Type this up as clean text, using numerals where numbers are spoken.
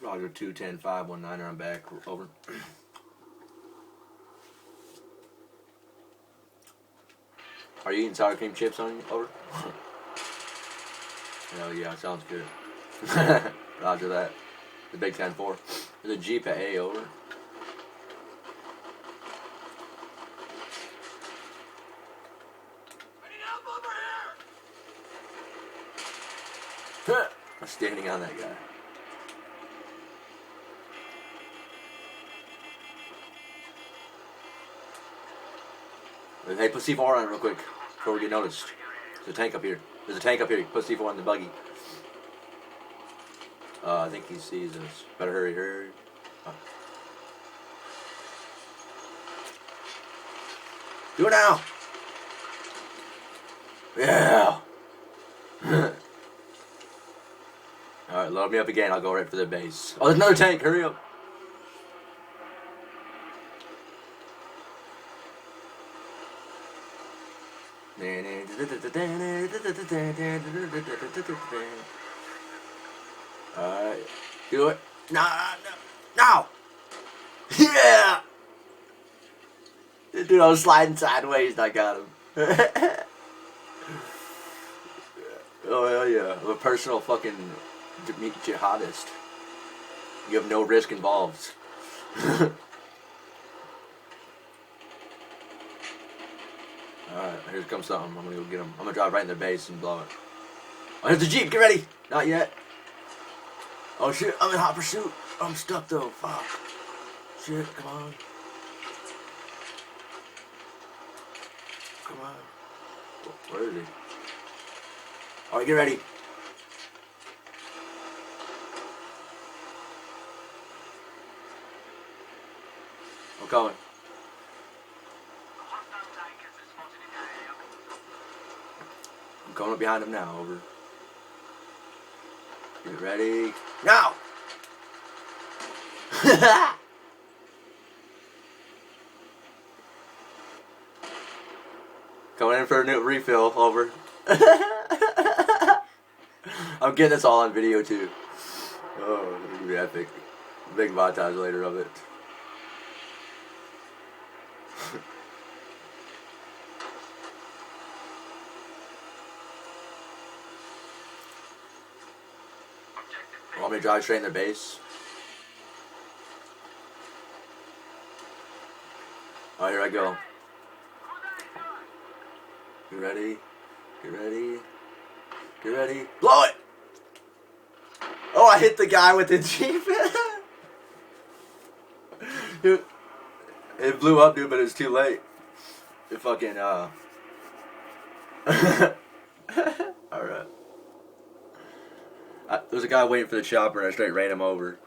Roger 2-10-5-1-9er. I'm back. Over. Are you eating sour cream chips on over? Hell yeah, sounds good. Roger that. The Big 10-4. There's a Jeep at A over. I'm standing on that guy. Hey, put C4 on it real quick before we get noticed. There's a tank up here. There's a tank up here. Put C4 on the buggy. I think he sees us. Better hurry, hurry. Oh. Do it now! Yeah! Alright, load me up again. I'll go right for the base. Oh, there's another tank. Hurry up. Alright. Do it. No! Yeah! Dude, I was sliding sideways and I got him. Oh, hell yeah. I'm a personal fucking jihadist. You have no risk involved. Alright, here comes something. I'm gonna go get him. I'm gonna drive right in their base and blow it. Oh, here's the Jeep. Get ready. Not yet. Oh shit, I'm in hot pursuit. I'm stuck though. Fuck. Shit, come on. Come on. Where is he? Alright, get ready. I'm coming. I'm coming up behind him now, over. Get ready. Now! Coming in for a new refill, over. I'm getting this all on video too. Oh, it's gonna be epic. Big montage later of it. Want me to drive straight in their base? Oh, here I go. Get ready. Get ready. Get ready. Blow it! Oh, I hit the guy with the Jeep. Dude, it blew up, dude, but it was too late. It fucking, Alright. There was a guy waiting for the chopper and I straight ran him over.